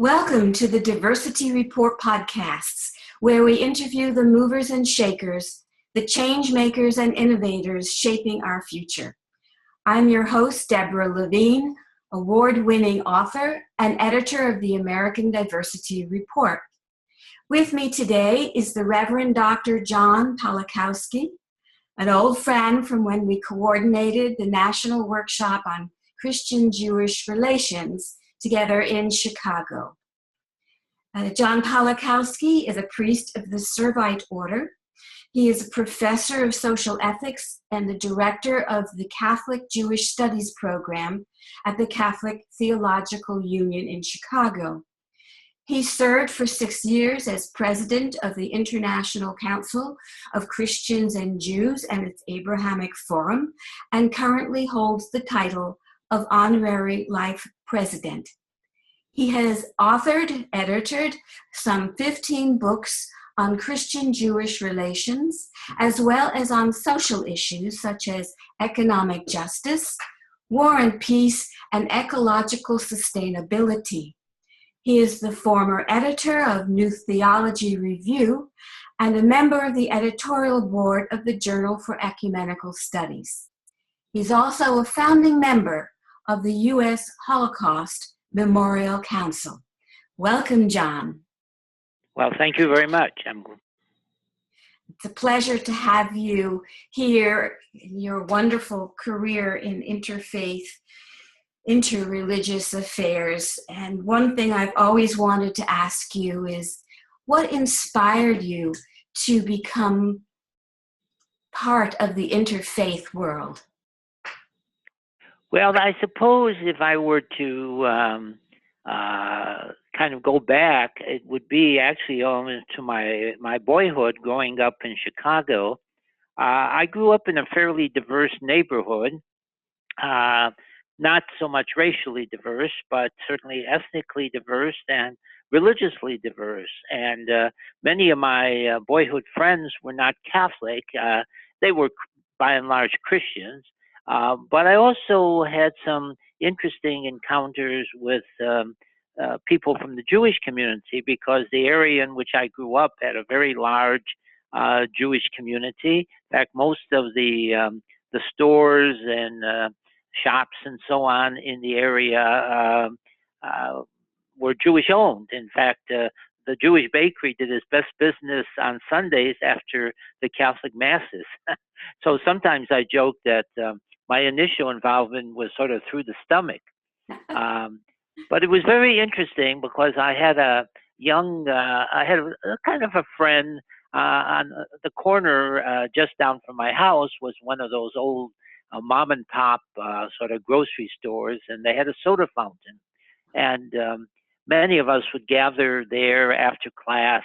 Welcome to the Diversity Report podcasts, where we interview the movers and shakers, the change makers and innovators shaping our future. I'm your host, Deborah Levine, award-winning author and editor of the American Diversity Report. With me today is the Reverend Dr. John Pawlikowski, an old friend from when we coordinated the National Workshop on Christian-Jewish Relations together in Chicago. John Pawlikowski is a priest of the Servite Order. He is a professor of social ethics and the director of the Catholic Jewish Studies program at the Catholic Theological Union in Chicago. He served for 6 years as president of the International Council of Christians and Jews and its Abrahamic Forum, and currently holds the title of Honorary Life President. He has authored, edited some 15 books on Christian-Jewish relations, as well as on social issues such as economic justice, war and peace, and ecological sustainability. He is the former editor of New Theology Review and a member of the editorial board of the Journal for Ecumenical Studies. He's also a founding member of the US Holocaust Memorial Council. Welcome, John. Well, thank you very much. It's a pleasure to have you here in your wonderful career in interfaith, interreligious affairs. And one thing I've always wanted to ask you is, what inspired you to become part of the interfaith world? Well, I suppose if I were to kind of go back, it would be actually almost to my boyhood growing up in Chicago. I grew up in a fairly diverse neighborhood, not so much racially diverse, but certainly ethnically diverse and religiously diverse. And many of my boyhood friends were not Catholic. They were by and large Christians. But I also had some interesting encounters with people from the Jewish community, because the area in which I grew up had a very large Jewish community. In fact, most of the stores and shops and so on in the area were Jewish owned. In fact, the Jewish bakery did its best business on Sundays after the Catholic masses. So sometimes I joke that my initial involvement was sort of through the stomach. But it was very interesting because I had a kind of a friend on the corner just down from my house was one of those old mom and pop sort of grocery stores, and they had a soda fountain. And many of us would gather there after class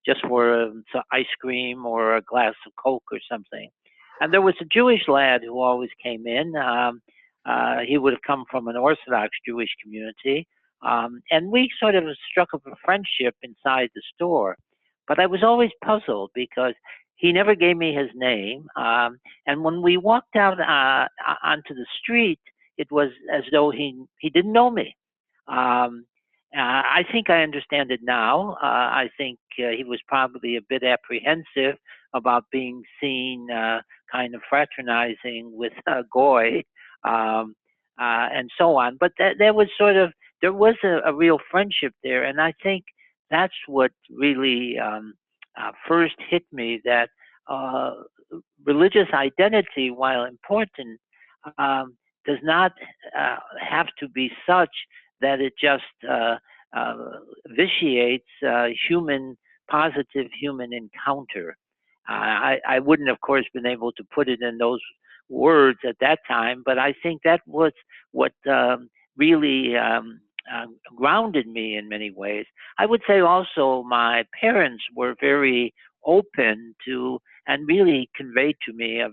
just for some ice cream or a glass of Coke or something. And there was a Jewish lad who always came in. He would have come from an Orthodox Jewish community. And we sort of struck up a friendship inside the store. But I was always puzzled because he never gave me his name. And when we walked out onto the street, it was as though he didn't know me. I think I understand it now. I think he was probably a bit apprehensive about being seen kind of fraternizing with Goy and so on. But there was a real friendship there. And I think that's what really first hit me, that religious identity, while important, does not have to be such that it just vitiates positive human encounter. I wouldn't, of course, been able to put it in those words at that time, but I think that was what really grounded me in many ways. I would say also my parents were very open to and really conveyed to me a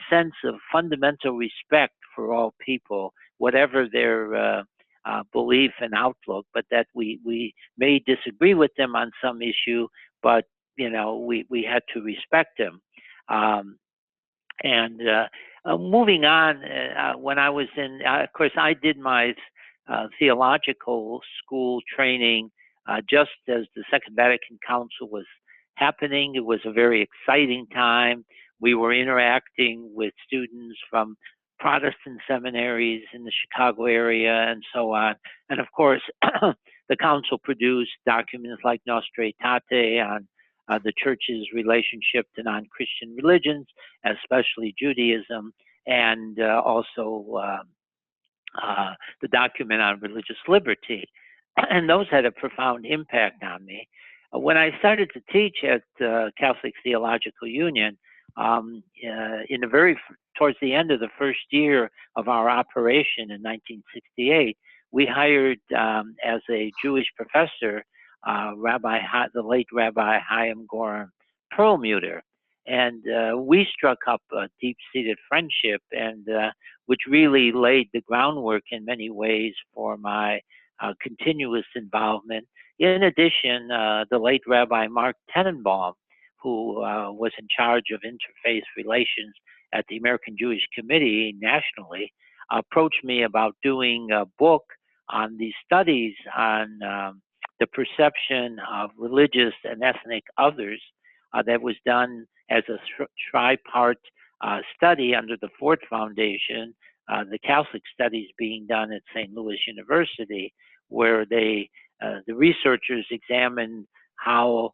sense of fundamental respect for all people, whatever their belief and outlook, but that we may disagree with them on some issue, but we had to respect them. Moving on, when I was in, of course, I did my theological school training just as the Second Vatican Council was happening. It was a very exciting time. We were interacting with students from Protestant seminaries in the Chicago area and so on. And of course, the council produced documents like Nostra Aetate on the church's relationship to non-Christian religions, especially Judaism, and also the document on religious liberty. And those had a profound impact on me. When I started to teach at Catholic Theological Union, towards the end of the first year of our operation in 1968, we hired as a Jewish professor the late Rabbi Chaim Goren Perlmutter, and we struck up a deep-seated friendship, and which really laid the groundwork in many ways for my continuous involvement. In addition, the late Rabbi Mark Tenenbaum, who was in charge of interfaith relations at the American Jewish Committee nationally, approached me about doing a book on these studies on the perception of religious and ethnic others that was done as a tripart study under the Ford Foundation, the Catholic studies being done at St. Louis University, where the researchers examined how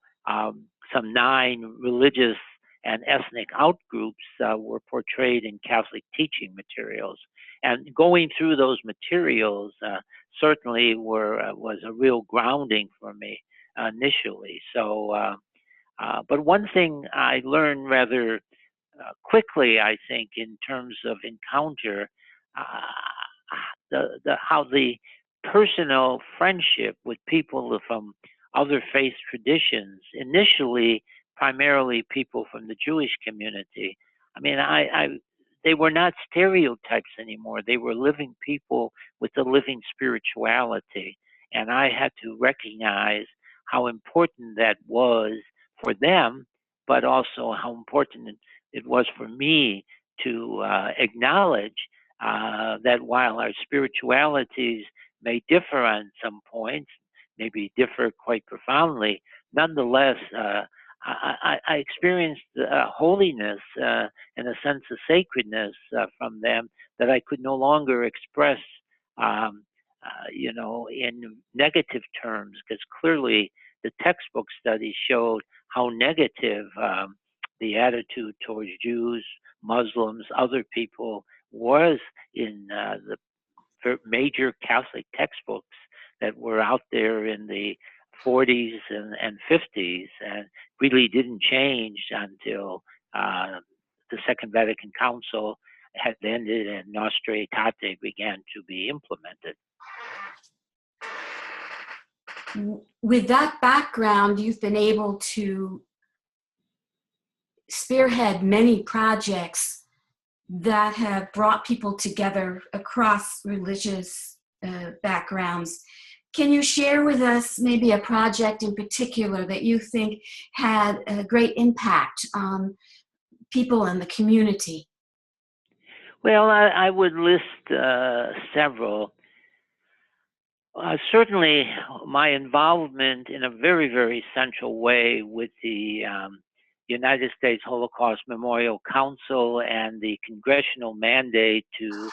some 9 religious and ethnic outgroups were portrayed in Catholic teaching materials. And going through those materials certainly was a real grounding for me initially. So, but one thing I learned rather quickly, I think, in terms of encounter, how the personal friendship with people from other faith traditions, initially primarily people from the Jewish community. I mean, they were not stereotypes anymore. They were living people with a living spirituality. And I had to recognize how important that was for them, but also how important it was for me to acknowledge that while our spiritualities may differ on some points, maybe differ quite profoundly, nonetheless, I experienced holiness and a sense of sacredness from them that I could no longer express, in negative terms, because clearly the textbook studies showed how negative the attitude towards Jews, Muslims, other people was in the major Catholic textbooks that were out there in the 40s and 50s, and really didn't change until the Second Vatican Council had ended and Nostra Aetate began to be implemented. With that background, you've been able to spearhead many projects that have brought people together across religious backgrounds. Can you share with us maybe a project in particular that you think had a great impact on people in the community? Well, I would list several. Certainly, my involvement in a very, very central way with the United States Holocaust Memorial Council and the congressional mandate to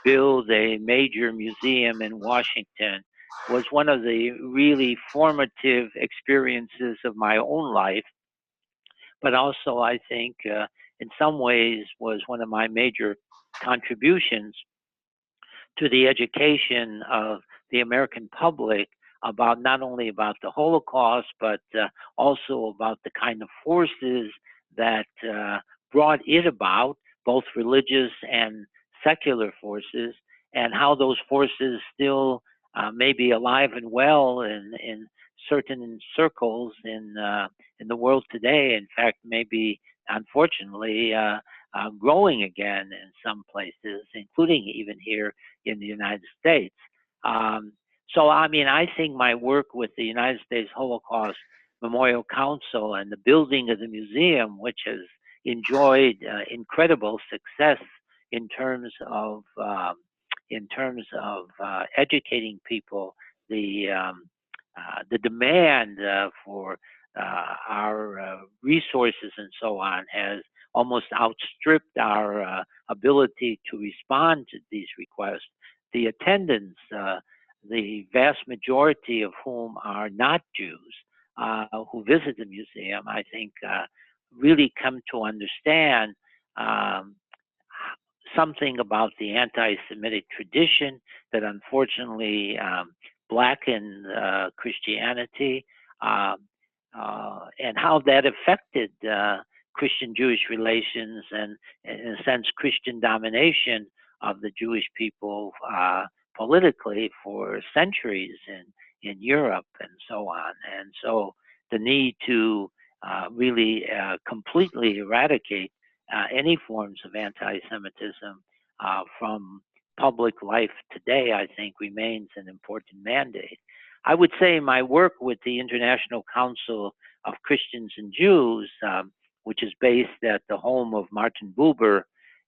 build a major museum in Washington was one of the really formative experiences of my own life, but also I think in some ways was one of my major contributions to the education of the American public about not only about the Holocaust, but also about the kind of forces that brought it about, both religious and secular forces, and how those forces still may be alive and well in certain circles in the world today. In fact, maybe unfortunately growing again in some places, including even here in the United States. So, I mean, I think my work with the United States Holocaust Memorial Council and the building of the museum, which has enjoyed incredible success in terms of in terms of educating people. The demand for our resources and so on has almost outstripped our ability to respond to these requests. The attendants, the vast majority of whom are not Jews, who visit the museum, I think really come to understand something about the anti-Semitic tradition that unfortunately blackened Christianity, and how that affected Christian-Jewish relations and, in a sense, Christian domination of the Jewish people politically for centuries in Europe and so on. And so the need to really completely eradicate any forms of anti-Semitism from public life today, I think, remains an important mandate. I would say my work with the International Council of Christians and Jews, which is based at the home of Martin Buber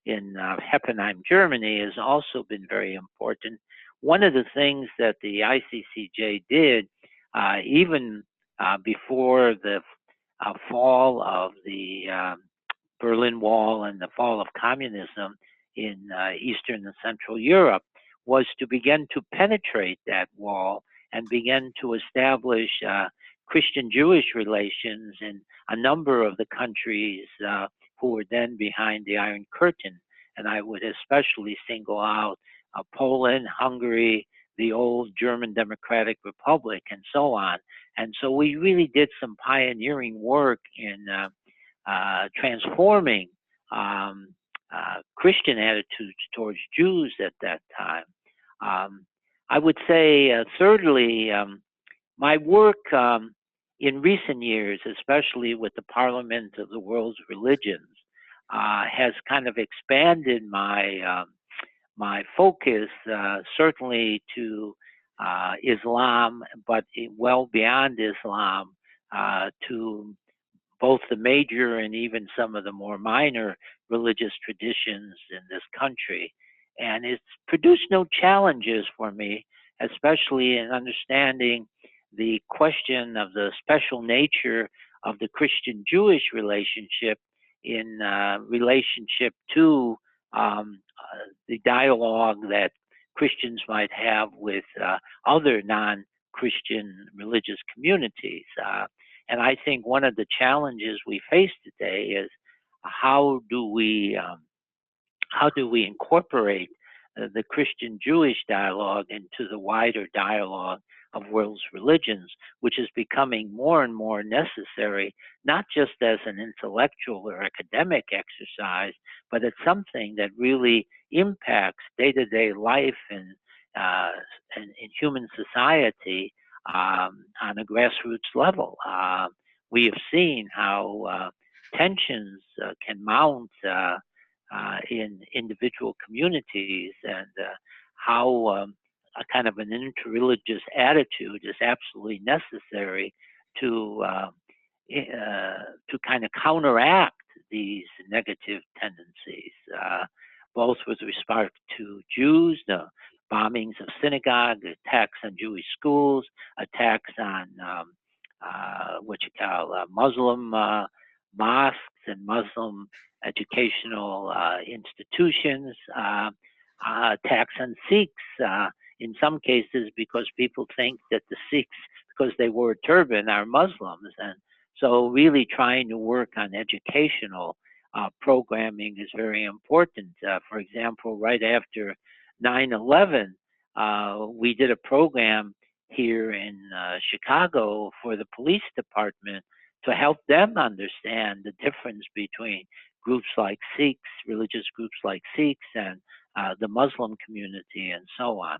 in Heppenheim, Germany, has also been very important. One of the things that the ICCJ did, even before the fall of the Berlin Wall and the fall of communism in Eastern and Central Europe, was to begin to penetrate that wall and begin to establish Christian-Jewish relations in a number of the countries who were then behind the Iron Curtain. And I would especially single out Poland, Hungary, the old German Democratic Republic, and so on. And so we really did some pioneering work in transforming Christian attitudes towards Jews at that time. I would say, thirdly, my work in recent years, especially with the Parliament of the World's Religions, has kind of expanded my my focus, certainly to Islam, but well beyond Islam, to both the major and even some of the more minor religious traditions in this country. And it's produced no challenges for me, especially in understanding the question of the special nature of the Christian-Jewish relationship in relationship to the dialogue that Christians might have with other non-Christian religious communities. And I think one of the challenges we face today is how do we incorporate the Christian-Jewish dialogue into the wider dialogue of world's religions, which is becoming more and more necessary, not just as an intellectual or academic exercise, but it's something that really impacts day-to-day life and in human society on a grassroots level. We have seen how tensions can mount in individual communities, and how a kind of an interreligious attitude is absolutely necessary to kind of counteract these negative tendencies, both with respect to Jews, the bombings of synagogues, attacks on Jewish schools, attacks on what you call Muslim mosques and Muslim educational institutions, attacks on Sikhs, in some cases because people think that the Sikhs, because they wore a turban, are Muslims. And so really trying to work on educational programming is very important. For example, right after 9/11, we did a program here in Chicago for the police department to help them understand the difference between groups like Sikhs, religious groups like Sikhs, and the Muslim community, and so on.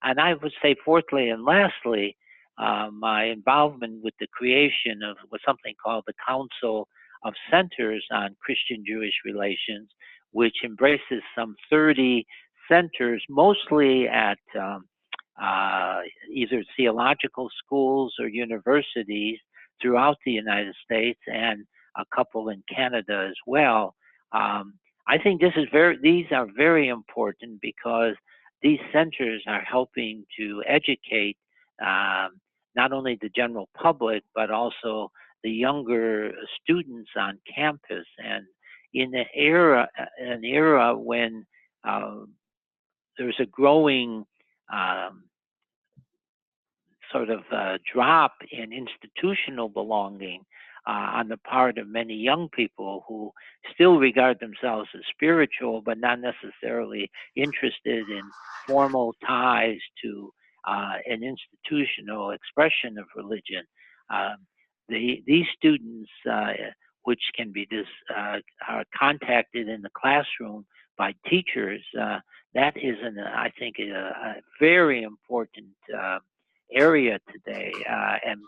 And I would say, fourthly and lastly, my involvement with the creation of something called the Council of Centers on Christian-Jewish Relations, which embraces some 30 centers, mostly at either theological schools or universities throughout the United States, and a couple in Canada as well. I think these are very important because these centers are helping to educate not only the general public, but also the younger students on campus. And in an era when there's a growing sort of drop in institutional belonging on the part of many young people who still regard themselves as spiritual, but not necessarily interested in formal ties to an institutional expression of religion. These students, which can be are contacted in the classroom by teachers, that is, I think, a very important area today, and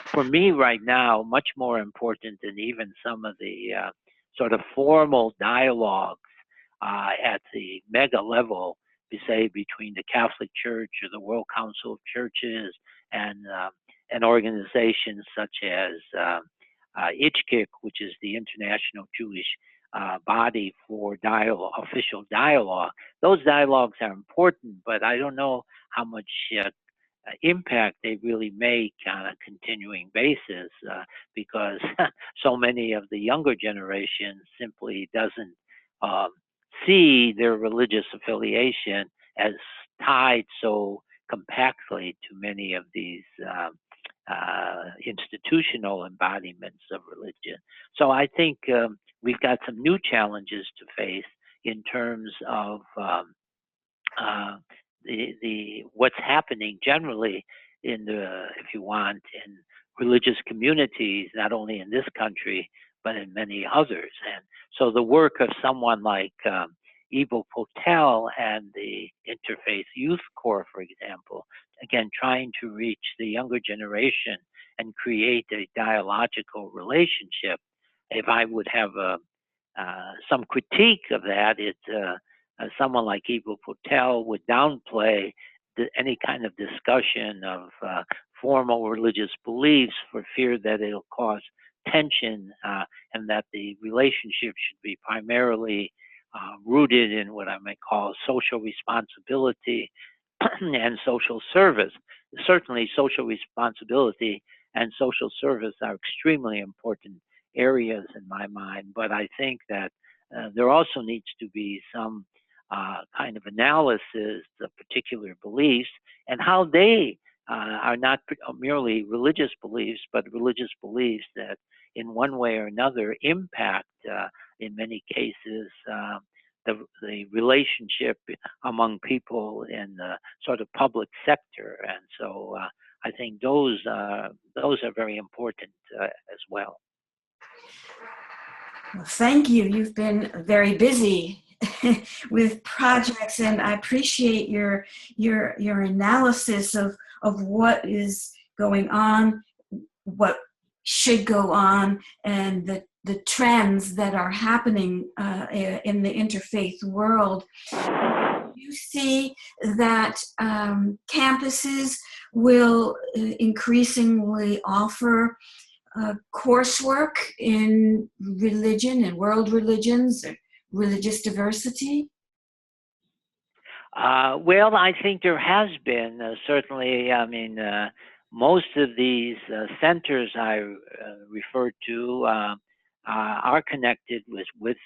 for me right now, much more important than even some of the sort of formal dialogues at the mega level, say between the Catholic Church or the World Council of Churches and organizations such as ICHKIC, which is the International Jewish body for official dialogue. Those dialogues are important, but I don't know how much impact they really make on a continuing basis because so many of the younger generation simply doesn't see their religious affiliation as tied so compactly to many of these institutional embodiments of religion. So I think we've got some new challenges to face in terms of what's happening generally in the, if you want, in religious communities, not only in this country, but in many others. And so the work of someone like Ivo Potel and the Interfaith Youth Corps, for example, again, trying to reach the younger generation and create a dialogical relationship. If I would have some critique of that, it's someone like Ivo Potel would downplay any kind of discussion of formal religious beliefs for fear that it'll cause tension and that the relationship should be primarily rooted in what I might call social responsibility and social service. Certainly social responsibility and social service are extremely important areas in my mind, but I think that there also needs to be some kind of analysis of particular beliefs and how they are not merely religious beliefs, but religious beliefs that in one way or another impact, in many cases, the relationship among people in the sort of public sector. And so I think those are very important as well. Well, thank you. You've been very busy with projects, and I appreciate your analysis of what is going on, what should go on, and the trends that are happening in the interfaith world. You see that campuses will increasingly offer coursework in religion and world religions, religious diversity? Well, I think there has been certainly. I mean, most of these centers I referred to are connected with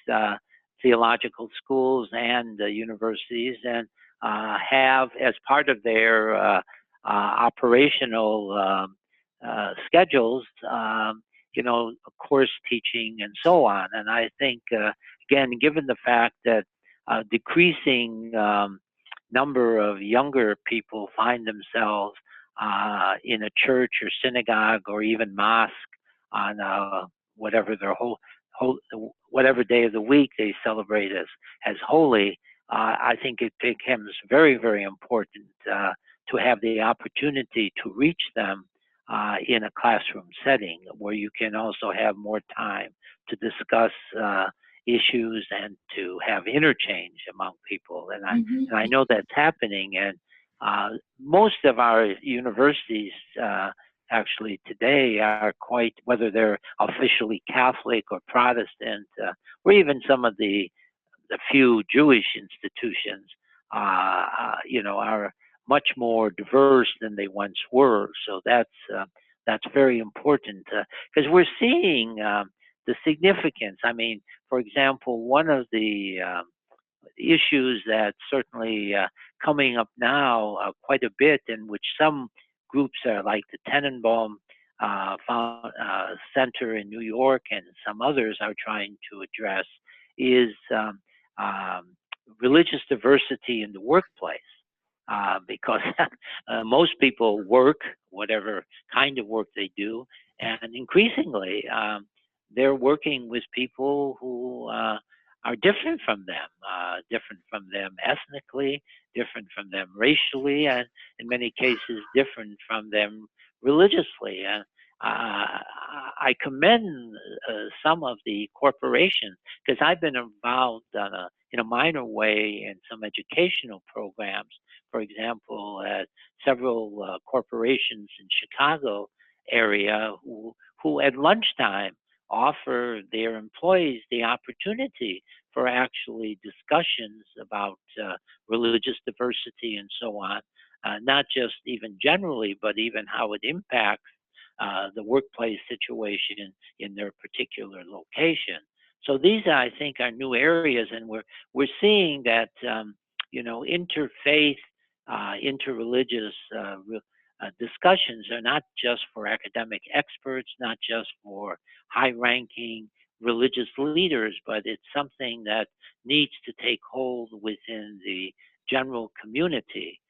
theological schools and universities, and have as part of their operational schedules, course teaching and so on. And I think, again, given the fact that decreasing number of younger people find themselves in a church or synagogue or even mosque on whatever their whatever day of the week they celebrate as holy, I think it becomes very, very important to have the opportunity to reach them in a classroom setting where you can also have more time to discuss issues and to have interchange among people. And I know that's happening. And most of our universities actually today are quite, whether they're officially Catholic or Protestant, or even some of the few Jewish institutions, are much more diverse than they once were. So that's very important because we're seeing the significance. I mean, for example, one of the issues that's certainly coming up now quite a bit, in which some groups are like the Tenenbaum Center in New York and some others are trying to address, is religious diversity in the workplace. Because most people work, whatever kind of work they do, and increasingly they're working with people who are different from them ethnically, different from them racially, and in many cases different from them religiously. And I commend some of the corporations, because I've been involved in a minor way in some educational programs. For example, at several corporations in Chicago area who at lunchtime offer their employees the opportunity for actually discussions about religious diversity and so on, not just even generally, but even how it impacts the workplace situation in their particular location. So these, I think, are new areas, and we're seeing that interfaith, interreligious discussions are not just for academic experts, not just for high-ranking religious leaders, but it's something that needs to take hold within the general community.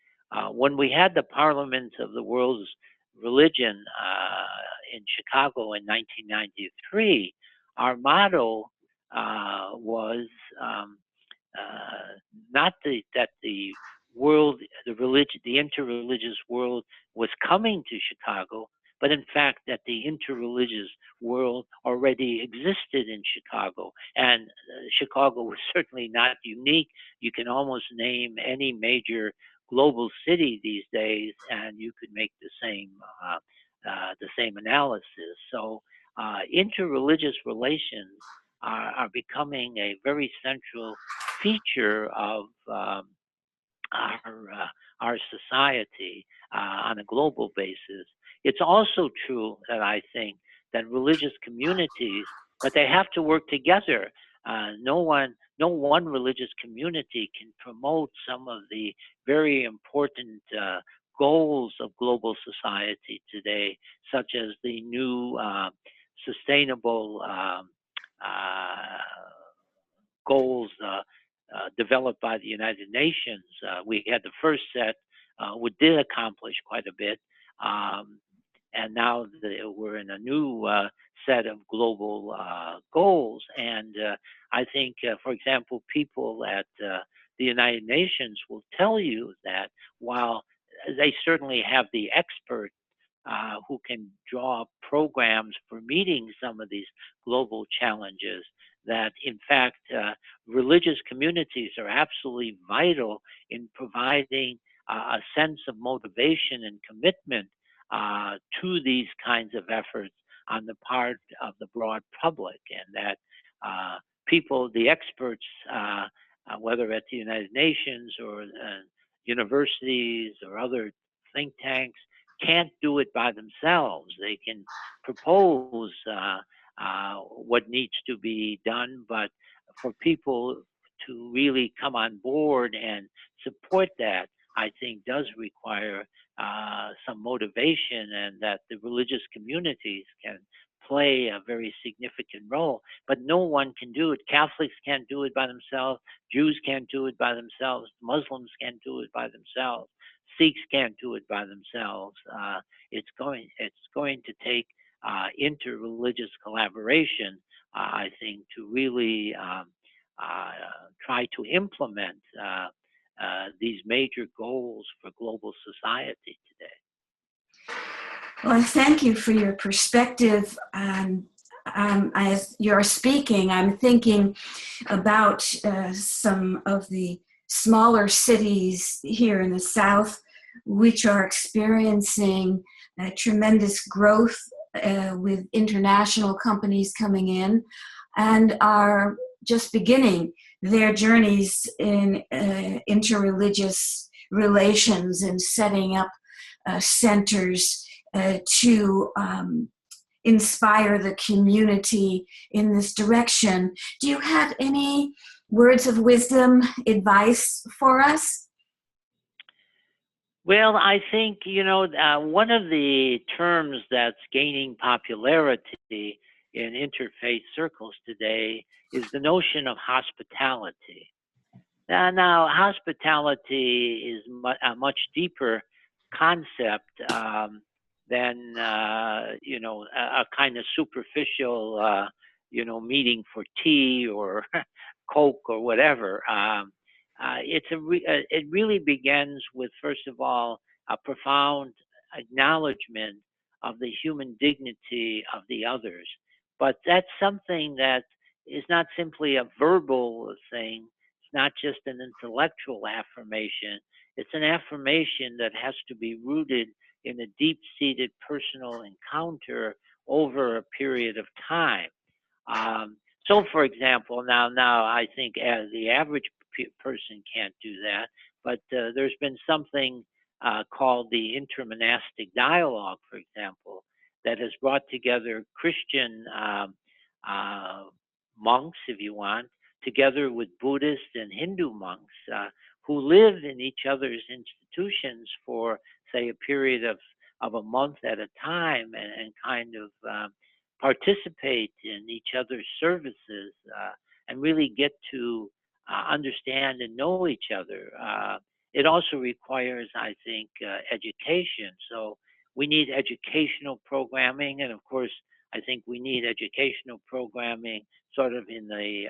When we had the Parliament of the World's Religion in Chicago in 1993, our motto was not that the world, the interreligious world was coming to Chicago, but in fact that the interreligious world already existed in Chicago. And Chicago was certainly not unique. You can almost name any major global city these days, and you could make the same analysis. So interreligious relations are becoming a very central feature of our society on a global basis. It's also true that I think that religious communities, but they have to work together. No one religious community can promote some of the very important goals of global society today, such as the new sustainable goals developed by the United Nations. We had the first set, which did accomplish quite a bit, and now we're in a new set of global goals. And I think, for example, people at the United Nations will tell you that while they certainly have the experts who can draw up programs for meeting some of these global challenges, that in fact religious communities are absolutely vital in providing a sense of motivation and commitment to these kinds of efforts on the part of the broad public, and that people, the experts, whether at the United Nations or universities or other think tanks, can't do it by themselves. They can propose what needs to be done, but for people to really come on board and support that, I think does require some motivation, and that the religious communities can play a very significant role. But no one can do it. Catholics can't do it by themselves. Jews can't do it by themselves. Muslims can't do it by themselves. Sikhs can't do it by themselves. It's going to take interreligious collaboration, I think, to really try to implement these major goals for global society today. Well, thank you for your perspective. As you're speaking, I'm thinking about some of the smaller cities here in the South, which are experiencing tremendous growth with international companies coming in, and are just beginning their journeys in interreligious relations and setting up centers to inspire the community in this direction. Do you have any words of wisdom, advice for us? Well, I think, one of the terms that's gaining popularity in interfaith circles today is the notion of hospitality. Now, hospitality is a much deeper concept than, a kind of superficial, meeting for tea or Coke or whatever. It really begins with, first of all, a profound acknowledgement of the human dignity of the others. But that's something that is not simply a verbal thing. It's not just an intellectual affirmation. It's an affirmation that has to be rooted in a deep-seated personal encounter over a period of time. So, for example, now I think the average person can't do that, but there's been something called the intermonastic dialogue, for example, that has brought together Christian monks, if you want, together with Buddhist and Hindu monks who live in each other's institutions for, say, a period of a month at a time and kind of participate in each other's services and really get to understand and know each other. It also requires, I think, education. So we need educational programming, and of course, I think we need educational programming sort of in the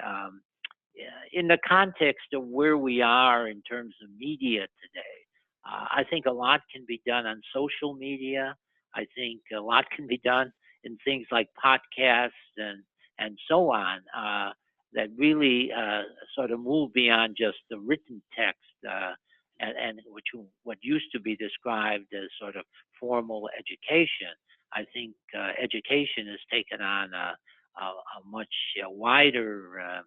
context of where we are in terms of media today. I think a lot can be done on social media. I think a lot can be done in things like podcasts and so on that really sort of move beyond just the written text and what used to be described as sort of formal education. I think education has taken on a much wider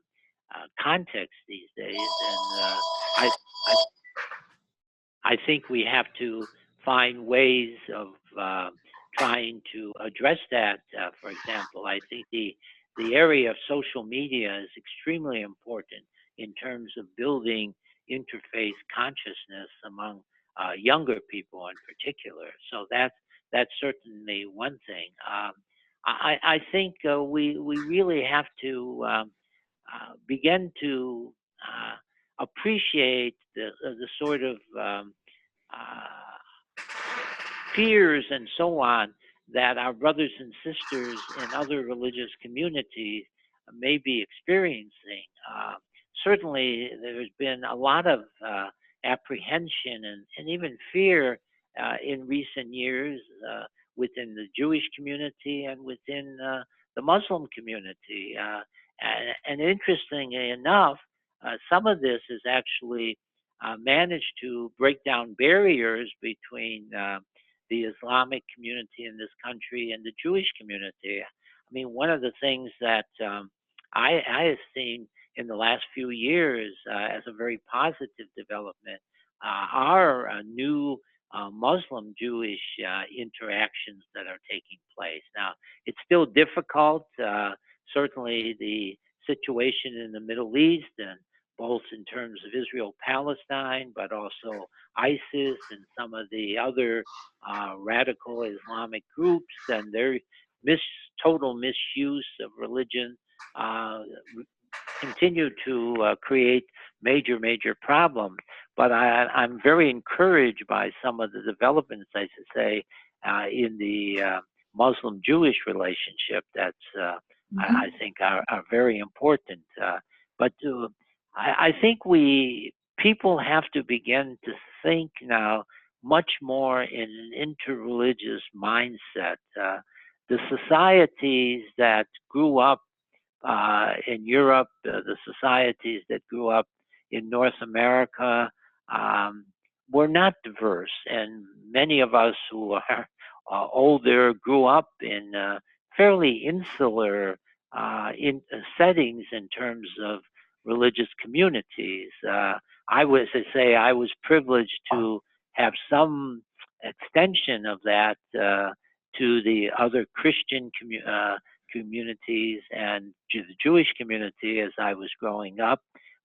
context these days, and I think we have to find ways of trying to address that. For example, I think the area of social media is extremely important in terms of building interfaith consciousness among younger people in particular. So that's certainly one thing. I think we really have to begin to appreciate the sort of fears and so on that our brothers and sisters in other religious communities may be experiencing. Certainly, there's been a lot of apprehension and even fear in recent years within the Jewish community and within the Muslim community. And interestingly enough, some of this has actually managed to break down barriers between the Islamic community in this country and the Jewish community. I mean, one of the things that I have seen in the last few years as a very positive development are new Muslim-Jewish interactions that are taking place. Now, it's still difficult. Certainly, the situation in the Middle East, and both in terms of Israel-Palestine, but also ISIS and some of the other radical Islamic groups and their total misuse of religion continue to create major problems. But I'm very encouraged by some of the developments, I should say, in the Muslim-Jewish relationship that's, I think, are very important. But I think people have to begin to think now much more in an interreligious mindset. The societies that grew up in Europe, the societies that grew up in North America were not diverse. And many of us who are older grew up in fairly insular settings in terms of religious communities. I was privileged to have some extension of that to the other Christian communities and to the Jewish community as I was growing up.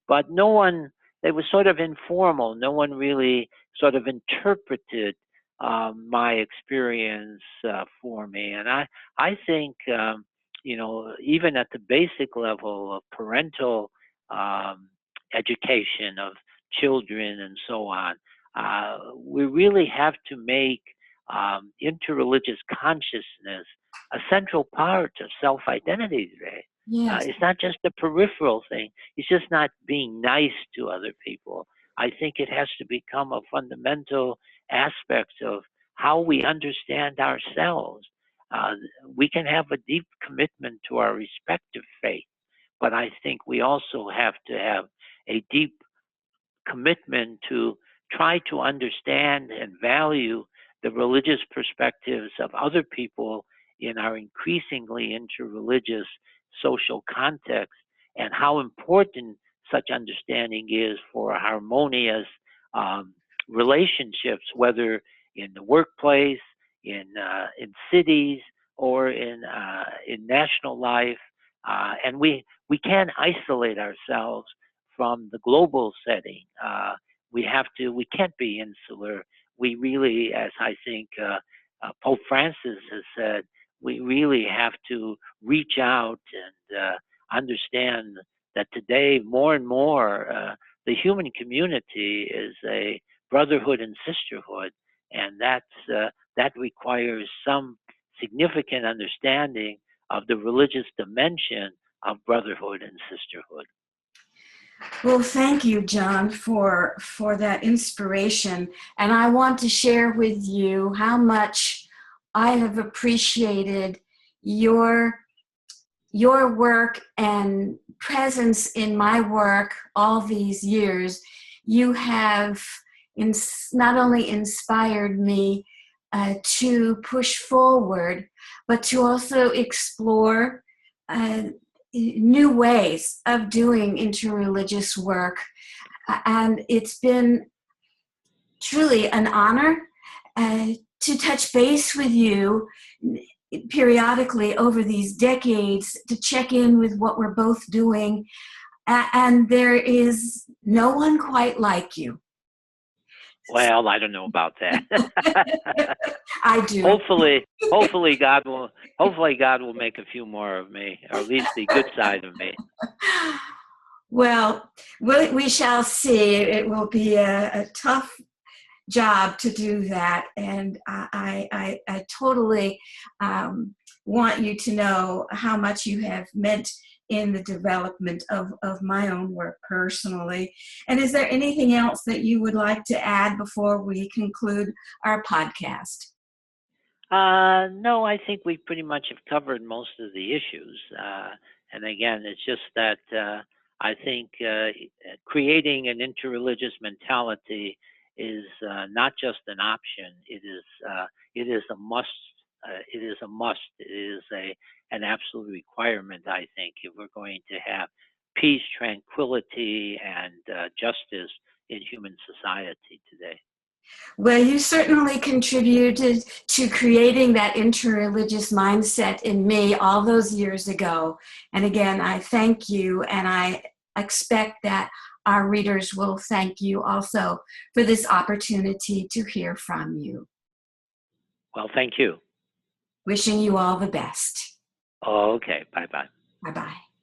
But no one, they were sort of informal. No one really sort of interpreted my experience for me. And I think, even at the basic level of parental education of children and so on, we really have to make interreligious consciousness a central part of self-identity today. Yes. It's not just a peripheral thing. It's just not being nice to other people. I think it has to become a fundamental aspect of how we understand ourselves. We can have a deep commitment to our respective faith, but I think we also have to have a deep commitment to try to understand and value the religious perspectives of other people in our increasingly interreligious social context, and how important such understanding is for harmonious relationships, whether in the workplace, in cities, or in national life. And we can't isolate ourselves from the global setting. We can't be insular. We really, as I think Pope Francis has said, we really have to reach out and understand that today more and more the human community is a brotherhood and sisterhood, and that requires some significant understanding of the religious dimension of brotherhood and sisterhood. Well, thank you, John, for that inspiration. And I want to share with you how much I have appreciated your work and presence in my work all these years. You have not only inspired me to push forward, but to also explore new ways of doing interreligious work. And it's been truly an honor to touch base with you periodically over these decades, to check in with what we're both doing. And there is no one quite like you. Well, I don't know about that. I do. Hopefully God will make a few more of me, or at least the good side of me. Well, we shall see. It will be a tough job to do that, and I totally want you to know how much you have meant in the development of my own work personally. And is there anything else that you would like to add before we conclude our podcast? No, I think we pretty much have covered most of the issues. And again, it's just that I think creating an interreligious mentality is not just an option. It is a must. It is a must. It is an absolute requirement, I think, if we're going to have peace, tranquility, and justice in human society today. Well, you certainly contributed to creating that interreligious mindset in me all those years ago. And again, I thank you, and I expect that our readers will thank you also for this opportunity to hear from you. Well, thank you. Wishing you all the best. Okay, bye-bye. Bye-bye.